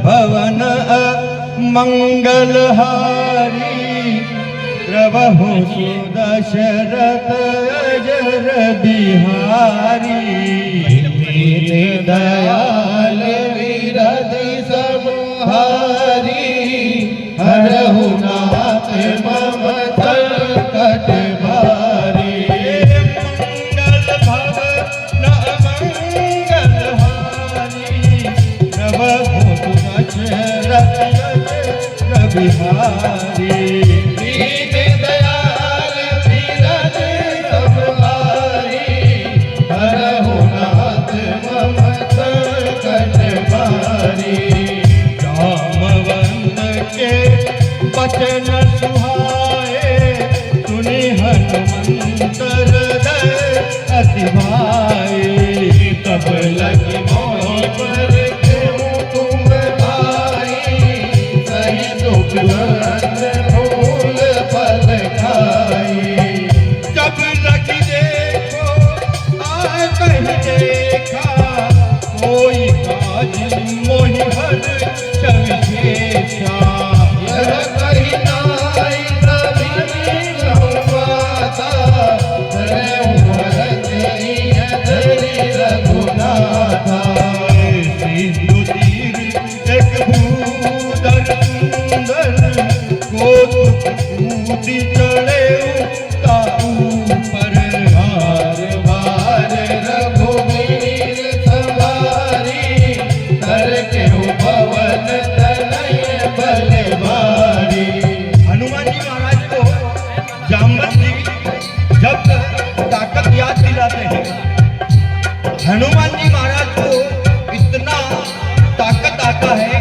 भवन मंगलहारी प्रभु सुदशरथ अजर बिहारी दयाल विरधि सब हारी हरहु नाथ मम संकट भारी मंगल भवन मंगलहारी प्रभु सुदशरथ अजर बिहारी बचन सुहाए सुनि हनुमंत हृदय अति भाए कब लगी मोहि पर क्यों तुम भाई सही दुख भूल फल खाई जब लगी देखो आ कहीं देखा कोई काज मोहि हर चविशेषा चढ़े पर बार बार रघुवीर सवारी कर के भवन तनय बल भारी। हनुमान जी महाराज को जाम्बत जी जब ताकत याद दिलाते हैं, हनुमान जी महाराज को इतना ताकत आता है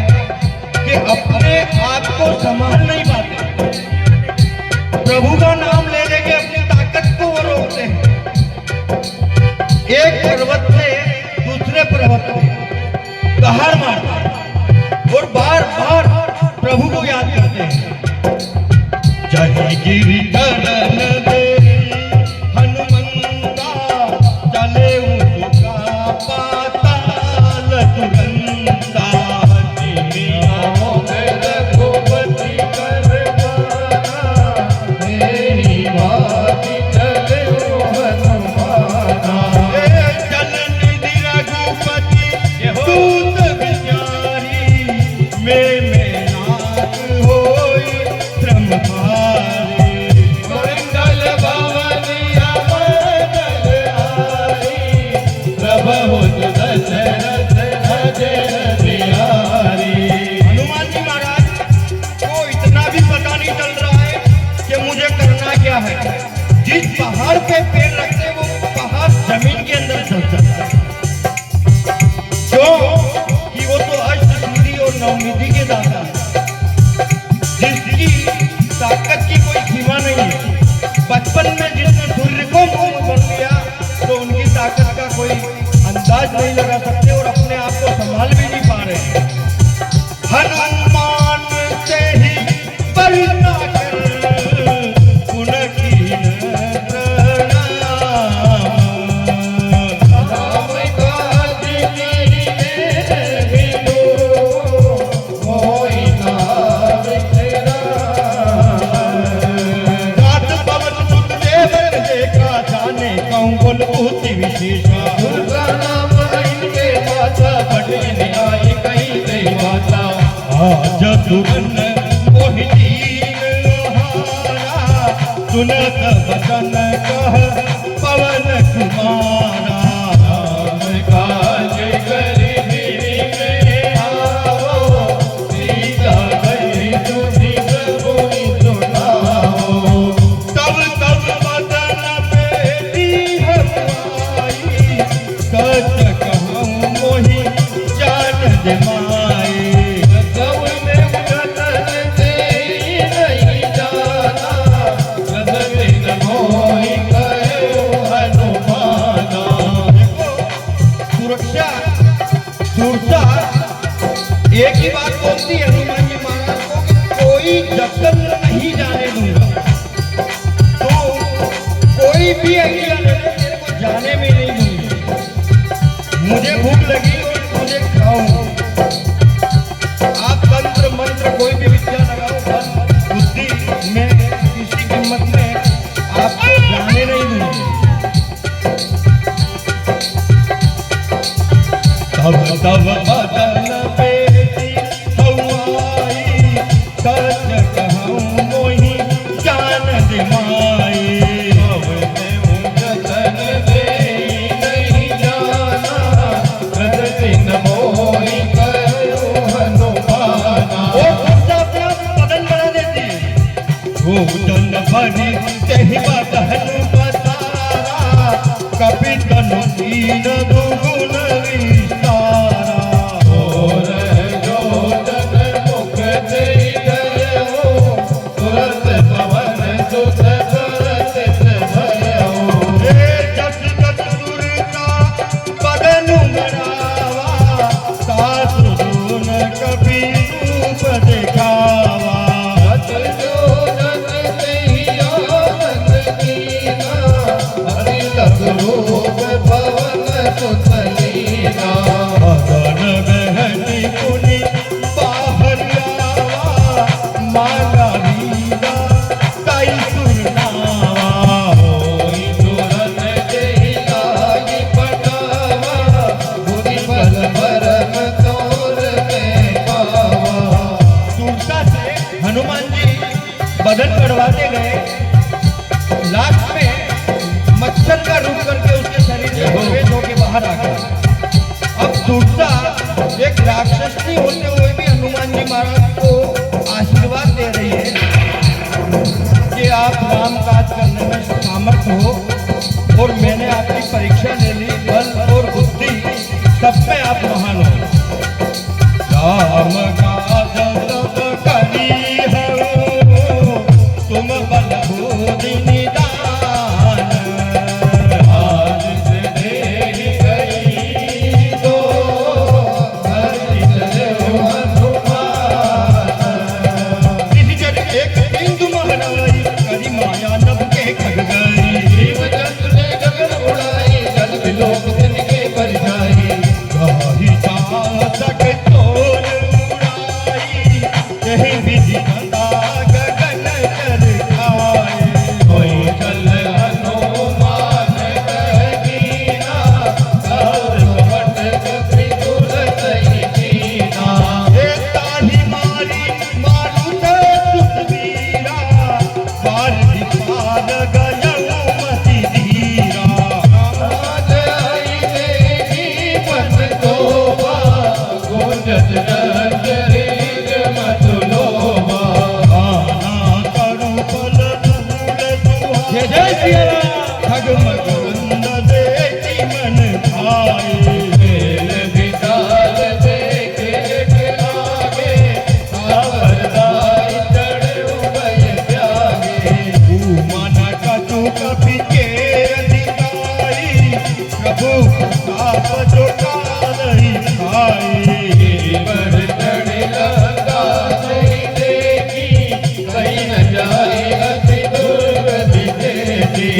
कि अपने आप को संभाल नहीं पाते। प्रभु का नाम ले लेके अपनी ताकत को वो रोकते हैं। एक पर्वत से दूसरे पर्वत पे दहाड़ मारते हैं और बार बार प्रभु को याद करते हैं। जय गिरि चरण दे हनुमंता चले उसका पाताल तुरंता रघुपति कर जिस पहाड़ पे पैर रखते वो पहाड़ जमीन के अंदर चल सकता है, क्यों कि वो तो अष्टसिद्धि और नवनिधि के दाता है, जिसकी ताकत की कोई सीमा नहीं है। बचपन में जिसने सूर्य को मुंह बन लिया तो उनकी ताकत का कोई अंदाज नहीं लगा सकते और अपने आप को संभाल भी नहीं पा रहे। हनुमान से ही बलना जतुरन मोहिनी लोहारा सुनत बचन कह पवन कुमारा राम काज करि में आओ सीता गई तुझी प्रभुनि सुनाओ तब तब बदन पे दीह पाई सच कहूँ मोहि जान जमाई एक ही बात बोलती है हनुमान जी महाराज को कि कोई जब तक नहीं जाने दूंगा तो कोई भी अकेला तेरे को जाने में नहीं दूंगी। मुझे भूख लगी और मुझे खाऊं। बदन बेटी हवाई सच कहूँ मोही जान दे माई जतन दे नहीं जाना रत दिन मोही करूं हनुमाना वो खुदा अपना बदन बना देती है वो जन भरी तेहि बदन बसारा कभी तनु दीन दुगुन विस्तारा और जो जन मुख तेरी दया हो तुरंत पवन सुत करत भयो हे जस जस दुर्गा बदन बनावा सासु दून कभी रूप दिखावा जो जन तेहि आनंद कीना हरि लग रूप पवन सुत लीना बदन बहनी पुनि बाहर आवा मांगा वीरा कई सुरनावा होई तुरन जेहि लागी पटावा बुद्धि बल परम तोर में पावा तुरसा से हनुमान जी बदन कड़वाते गए लास्ट में मच्छर का रूप करके उसके शरीर में प्रवेश होके बाहर आ गया अब तुरसा एक राक्षसी होते हुए भी हनुमान जी महाराज को आशीर्वाद दे रही है कि आप राम काज करने में सामर्थ हो और मैंने आपकी परीक्षा ले ली बल और बुद्धि सब में आप महान हो राम काज सब करी हो तुम बल बुद्धि निदान आज से देहि गई दो हरि चलो हनुमान किसी जगह एक बिंदु महराई करी माया नभ के खग गई शिवचंद्र ने गगन उड़ाई जल विलोक तिनके परछाई कही जातक तोल उड़ाई यही विधि कथा गगन कर खाए कोई चल हनुमान कहकीना सहस्र कपट कपि तुरत ही कीना ताही मारी मारुत सुतवीरा पार दिपार गयऊ मति धीरा आज आई देवी मन तोबा गुंजत शरीर मत लोबा आना करू फल फूल सुहाए जय सिया खगमग वृंद देखी मन भाए मेल विशाल देखे आगे सावरदाई चढ़ उभय त्यागे मन कछु कभी के अधिकारी प्रभु आप जो कालहि खाए पर चढ़ लंका नहीं देखी कहीं न जाए अति दुर्गति देखी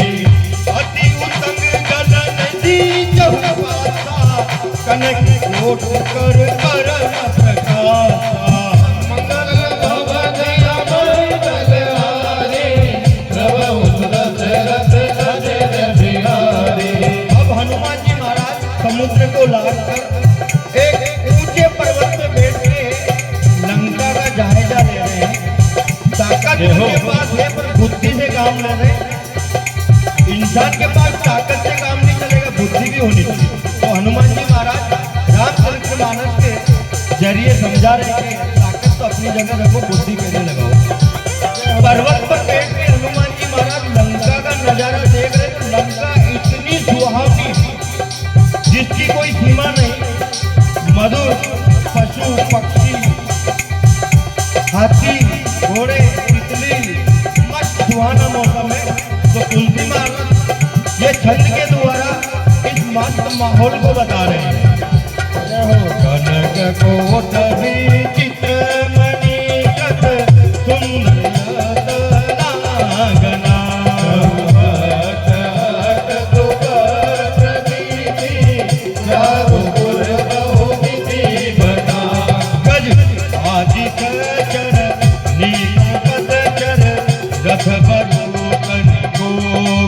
अति उतंग गलन दीजहु पासा कनक कोट कर परम प्रकाशा मंगल भवन अमर बलहारी प्रभु दशरथ अजय बिहारी अब हनुमान जी महाराज समुद्र को लाद कर एक ऊंचे पर्वत पे बैठ के लंका का जायजा ले रहे हैं ताकत उनके पास है पर बुद्धि से काम ले रहे हैं इंसान के पास ताकत से काम नहीं चलेगा बुद्धि भी होनी चाहिए तो हनुमान जी महाराज रामचरितमानस के जरिए समझा रहे हैं कि ताकत तो अपनी जगह रखो बुद्धि कैसे लगाओ पर्वत पर बैठ के हनुमान जी महाराज लंका का नजारा देख रहे तो लंका इतनी सुहावनी जिसकी कोई सीमा नहीं मधुर पशु पक्षी हाथी घोड़े तितली मस्त सुहाना मौसम है तो तुलसी महाराज ये छंद के द्वारा इस मस्त माहौल को बता रहे हैं कनक कोटरी चित्रमणि कथ सुंदर नागना गज आदि चर नील पद चर रथ बरूकन को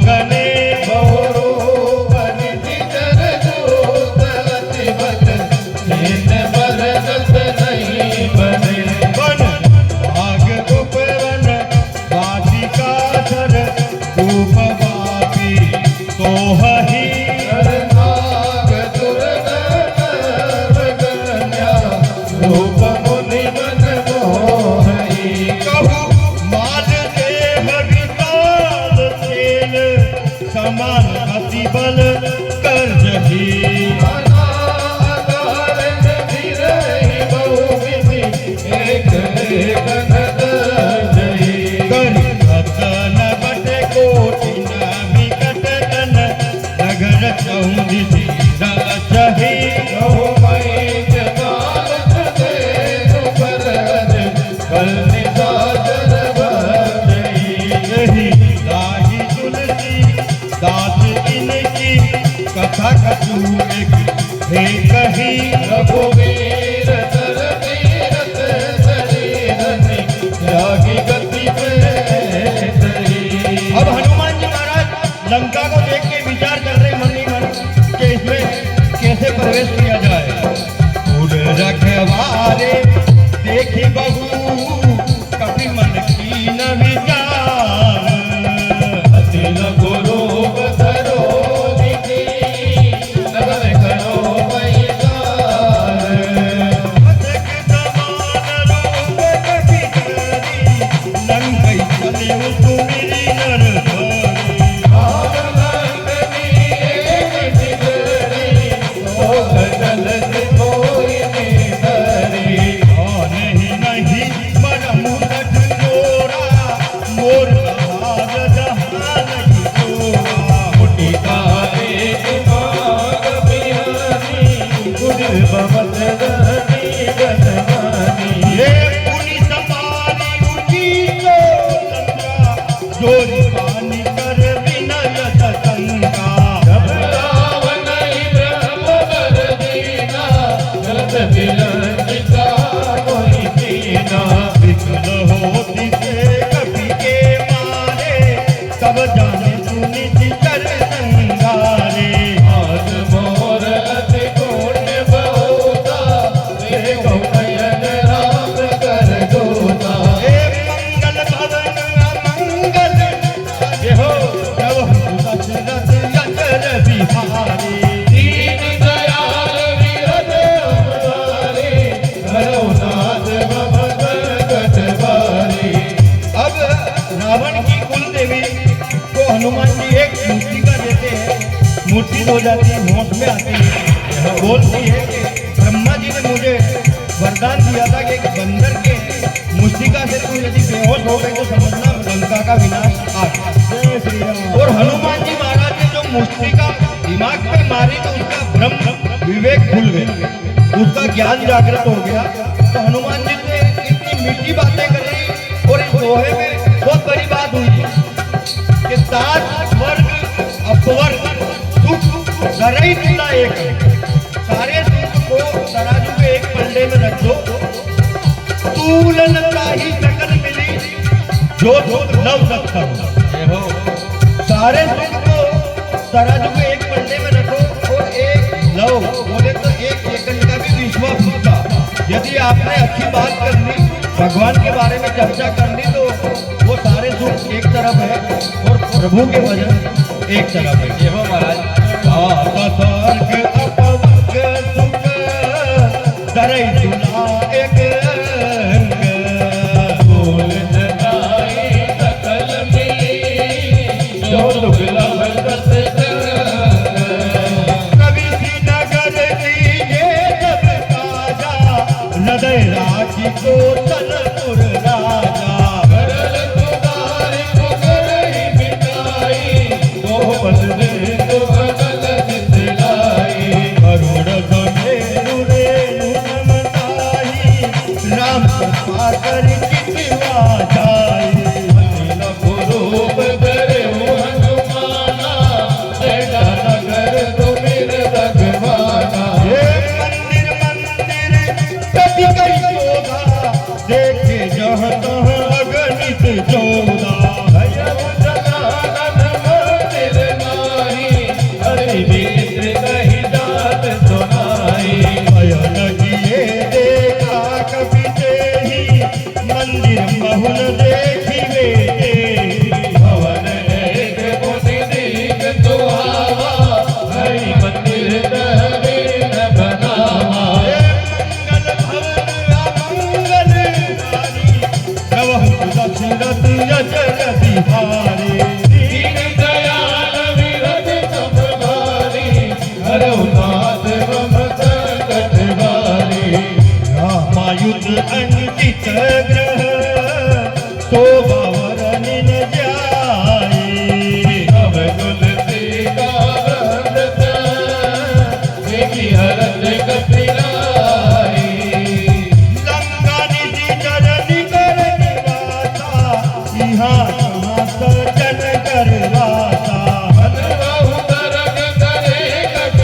गने बहुरूपन जितर दूत अति बत कथा कछु एक हे कही रघुवीर तर तीरथ शरीरनि त्यागी गति पे धरी। अब हनुमान जी महाराज लंका को देख के विचार कर रहे मन ही मन कि इसमें कैसे प्रवेश किया जाए। उड़ रखवारे देखी बहू कभी मन की न विचार अति लघु रूप धरो निधि नगर करो मैदान। अधक समान रूप कभी धरी लंकई चले सुमिरी नर धरी। आग लंकनी एक सिगरी ओघ जलद कोई धरी। नहीं मन मुंडठ जोड़ा मोर आवाज जहान की जोड़ा। मुट्ठी का एक माग बिहानी गुर बमत धनी गनमानी। ये पुनि समानी ऊंची जो लंका जोरी पानी कर विनय सतंका। जब रावण ही ब्रह्म वर दीना जलत विलंबिता कोई दीना। विकल होती से कपि के मारे तब जाने सुनि कर संगारे। आज मोर अति पुण्य बहुता देखो नयन राम कर दूता। हे मंगल भवन अमंगल ये हो जब हम दशरथ यजर बिहारी। दीन दयाल विरद अवतारे करो नाथ भवन कटवारी। अब रावण की कुल देवी को हनुमान जी एक मूर्तिका देते हैं। मूर्ति हो जाती है, होश में आती है, बोलती है कि ब्रह्मा जी ने मुझे वरदान दिया था कि एक बंदर के मुस्तिका से तू यदि बेहोश हो गई तो समझना लंका का विनाश आ गया। और हनुमान जी महाराज ने जो मुस्तिका दिमाग पे मारी तो उसका ब्रह्म विवेक खुल गया, उसका ज्ञान जागृत हो गया। तो हनुमान जी से इतनी मीठी बातें कर रही और इस दोहे में बहुत बड़ी बात हुई कि सात स्वर्ग अपवर्ग सुख जरई तुला एक। सारे सुख को तराजू के एक पल्ले में रख दो, तूलन ही सकल मिली जो लव सकता हो। सारे सुख को तराजू के एक पल्ले में रखो और एक लव बोले तो एक सेकंड का भी विश्वास होता। यदि आपने अच्छी बात कर ली, भगवान के बारे में चर्चा कर ली तो वो सारे सुख एक तरफ है और प्रभु के भजन एक तरफ है। ये हो महाराज स्वर्ग अपवर्ग सुख दरई तुला एक अंग। फूल जगाई सकल मिली जो दुख लव सत्संग। कवि सी नगर लीजे जब ताजा हृदय राखी को तलपुर राजा। करल तुदारी पुकर ही मिटाई गोपल दे तो भगल जितलाई। करुण समेरु रेणु समताही राम कृपा कर चितवा जाई। लघु रूप धरे हनुमाना तेरा नगर तुमिर भगवाना। ये मंदिर मंदिर कभी कई शोभा देखे जहाँ तहाँ अगणित चौदा। भयउ जनानन मंदिर नाई हरि मित्र कही जात सुनाई। भयन किए देखा कभी तेहि मंदिर बहुल देखिवे तेहि। भवन एक मुनि दीक दुहावा हरि मंदिर तहवे न बनावा। हे मंगल भवन अमंगल हारी प्रभु दशरथ यजर बिहारी। दीन दयाल विरद सब भारी हरौ नाथ ममत कटवारी। रामायुध अंकित ग्रह शोभा वरनि न जाई। अब तुलसी का व्रत देखी हरत कपिलाई। लंका निधि जननी कर निवासा यहाँ कहाँ सजन करवासा। मन बहु तरग करे कट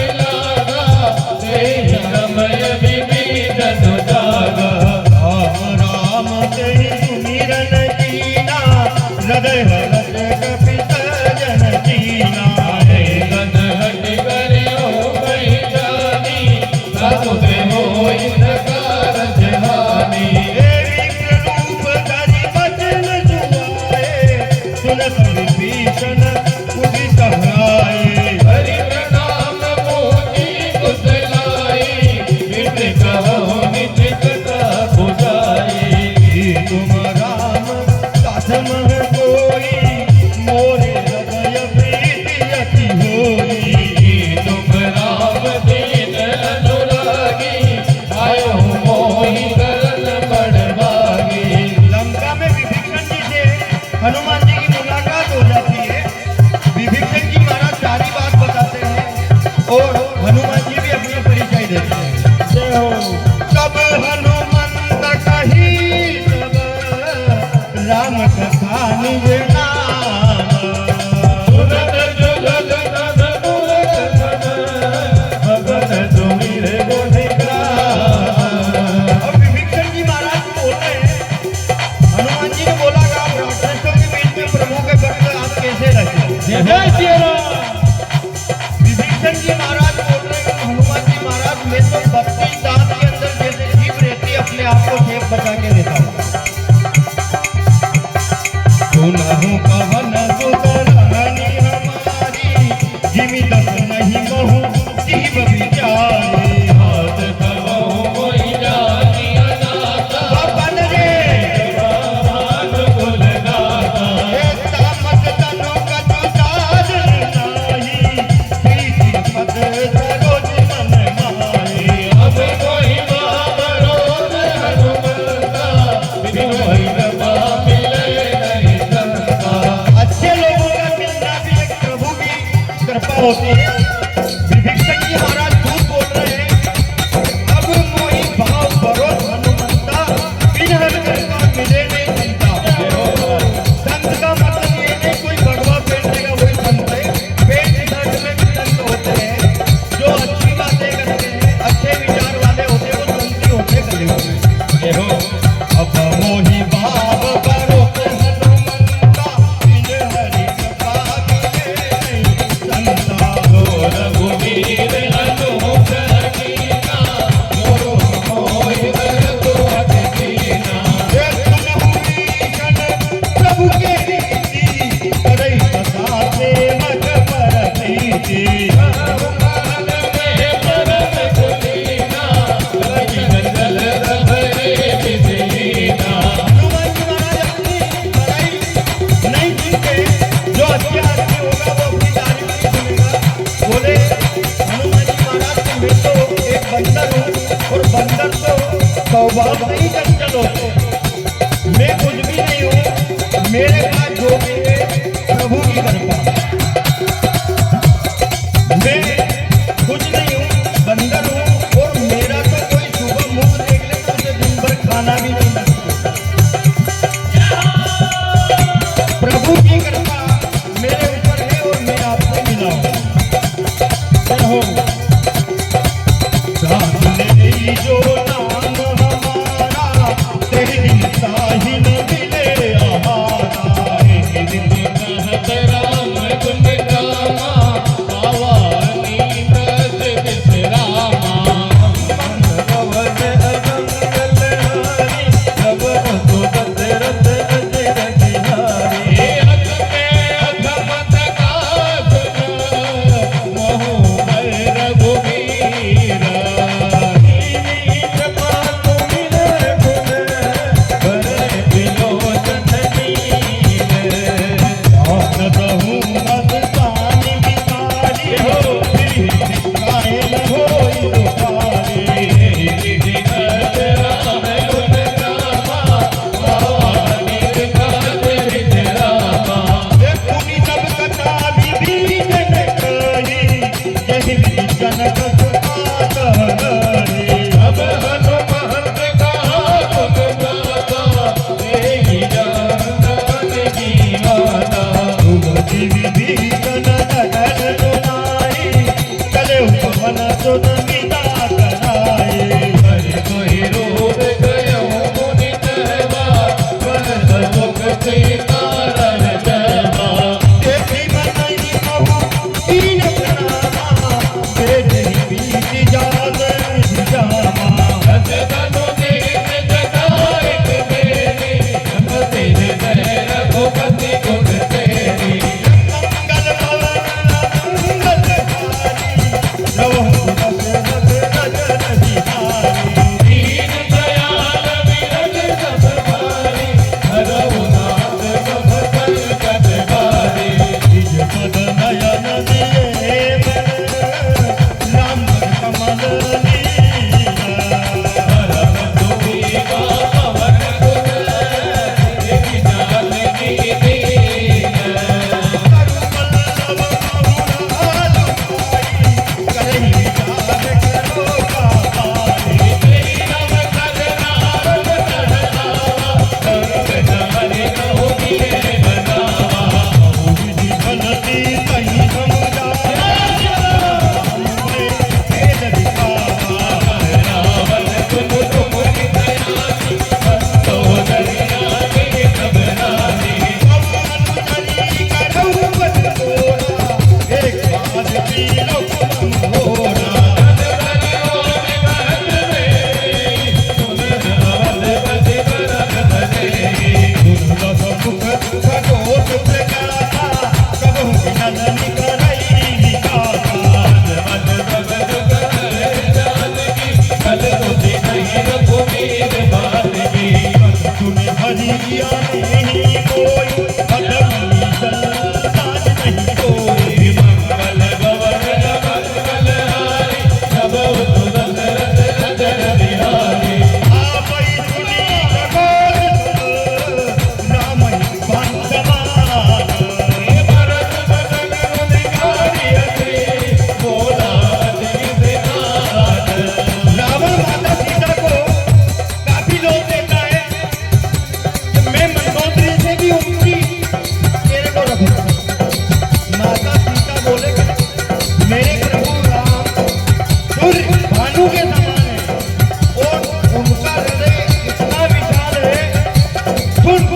सब हनुमंत कही सब राम कथा निज नाम सुनत जुगत नद मूरत भगत सुमिर गुण गान। और विभीषण जी महाराज बोल रहे हैं, हनुमान जी ने बोला कि आप राक्षसों के बीच में प्रभु के भक्त आप कैसे रहे? जय श्री राम। विभीषण जी महाराज बोल रहे हैं, हनुमान जी महाराज मैं तो भक्ति दान के अंदर जैसे जीव रहती अपने आप को सेफ बचा के देता हूँ। सुनहु पवन सुत रानी हमारी, जिमि दस नहीं कहूँ जीव विचारी। हाथ धरऊ कोई जाति अनाथा, पवन रे भाग कुल गाथा। हे तामस तनु कछु साधन नाही, प्रीति पद सरोज मन माही। अब कोई महाबरोद हनुमंता, बिनु भैरवा मिले नहीं संता। अच्छे लोगों का मिलना भी एक प्रभु की कृपा होती है। विभीषण जी महाराज झूठ बोल रहे हैं, अब मोहि भाव भरोस हनुमंता, बिन हर कृपा मिले नहीं संता। संत का मतलब ये नहीं कोई भगवा पहनने का वही संत है। पेट शर्ट में भी संत होते हैं, जो अच्छी बातें करते हैं, अच्छे विचार वाले होते हैं, वो संत ही होते कले हुए। अब मोहि भाव भरोस हनुमंता, बिन हरि कृपा मिले नहीं संता। रघुवीर हनुमत कीना, मोरो मोहि भरतु अति दीना। प्रभु के रीति करई सदा सेवक पर प्रीति। काल में परम कुलीना, लखन जल रभरे विधीना। हनुमान जी महाराज अपनी बड़ाई नहीं सुनते, जो अच्छा आदमी होगा वो अपनी तारीफ नहीं सुनेगा। बोले हनुमान जी महाराज कि मैं तो एक बंदर हूँ, और बंदर तो स्वभाव नहीं चंचल होते। मैं कुछ भी नहीं हूँ, मेरे पास जो भी है प्रभु की कृपा। मैं कुछ नहीं हूँ, बंदर हूँ, और मेरा तो कोई सुबह मुंह देख ले तो उसे दिन भर खाना भी नहीं लगता। प्रभु की कृपा मेरे ऊपर है और मैं आपसे मिला हूँ। हो ले जो नाम हमारा, तेरी दिन साही न मिले आहारा। एक दिन कहत राम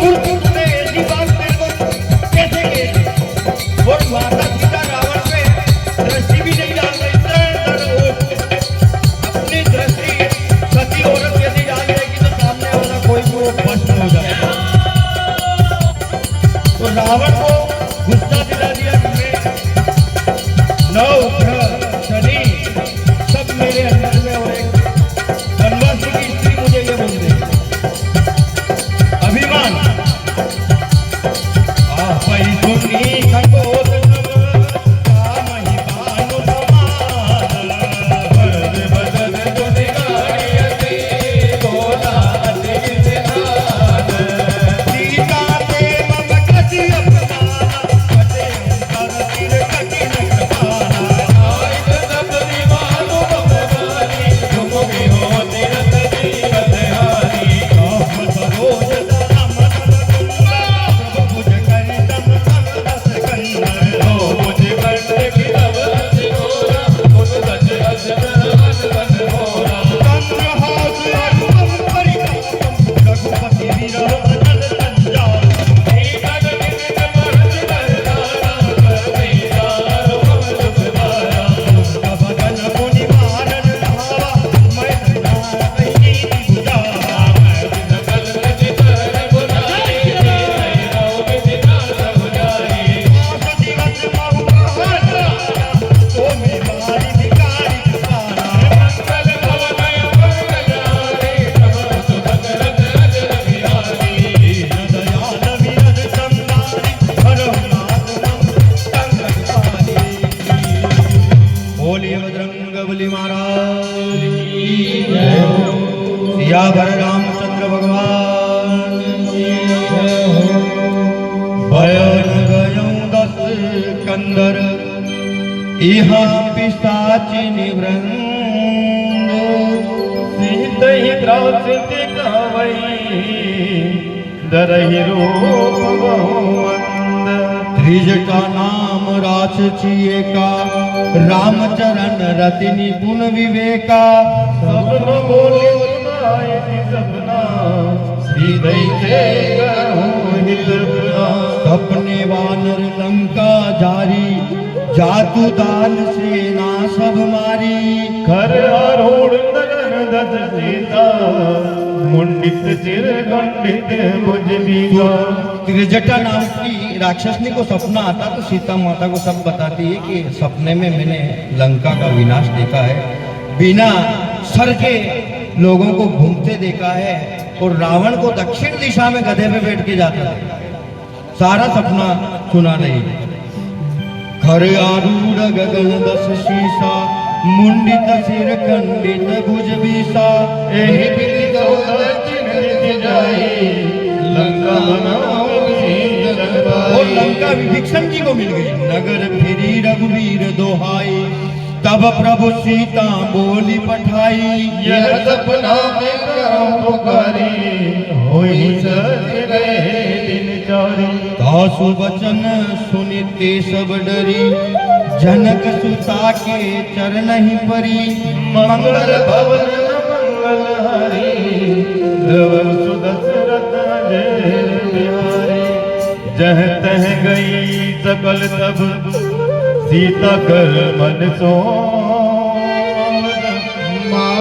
मूर्ख तूने ऐसी बात मेरे को कैसे कही? और माता सीता रावण पे दृष्टि भी नहीं डाल रही, अपनी दृष्टि सती औरत यदि डाल देगी तो सामने वाला कोई वो भस्म हो जाएगा। तो रावण को गुस्सा दिला दिया तुमने। नौ ग्रह शनि सब मेरे अंदर में और एक वनवासी की स्त्री मुझे ये बोल रही है। अभिमान आपई सुनी संकोच सब कामहि बानु समान। भरत बदन गुण गायति बोला अति विधान। सीता ते मम कति अपमाना कटे अंतर तीर कठिन कृपाना। आयत सबरी मानु भगवानी तुम विहो तीरथ जीवत हारी। राम सरोज दाम प्रभु भुज करि तम संगस कन्नड़। हो मुझे कंठ की तब अतिघोरा मुझ सच अजगर वन घोरा। चंद्रहास अनुपम परितापम रघुपति विरह अनल संजाल। ईटन निमित महत बरदाना परमेशान मम सुखदाया। भगन मुनि मारन धावा मैं ना कहीं बुझावा। सकल चितर बुझाई नौ विधिना सब जाई। सती वत महु कहत राजा तो मैं मारी भिखारी पुकारा। मंगल भवनय मंगल हारी तब सुभग रथ अजर बिहारी। दीन दयाल विरद संदारी हरहु नाथ मम संकटहारी। बोलिए बजरंग बली महाराज की जय हो। सियावर रामचंद्र भगवान की जय हो। भयन गयं दस कंदर इहा पिशाचि निवृंद। सीतहि त्रासित गावई दरहि रूप बहुअंद। त्रिजटा नाम राक्षसी का रामचरण रति निपुण विवेका। सपन बोले सुनाए सपना सीतहि के करहु हित पुना। सपने वानर लंका जारी जातु दान सेना सब मारी। खर आरूढ़ नयन दस सीता मुंडित सिर खंडित भुज बीघा। त्रिजटा नाम की राक्षसनी को सपना आता तो सीता माता को सब बताती है कि सपने में मैंने लंका का विनाश देखा है, बिना सर के लोगों को घूमते देखा है और रावण को दक्षिण दिशा में गधे पे बैठ के जाता था। सारा सपना सुना रही। खर आरूढ़ गगन दस शीसा मुंडित सिर खंडित भुज बीसा। एहि विधि दक्षिण दिशि जाई लंका बनाई और लंका विभीषण जी को मिल गई। नगर फिरी रघुवीर दोहाई तब प्रभु सीता बोली पठाई। यह सपना में करम पुकारी होई सज गए दिन चारी। तासु वचन सुनिते सब डरी जनक सुता के चरण ही परी। मंगल भवन मंगल हरि रवि सुदशरथ जय बिहारी। जह तह गई सकल तब सीता कर मन सो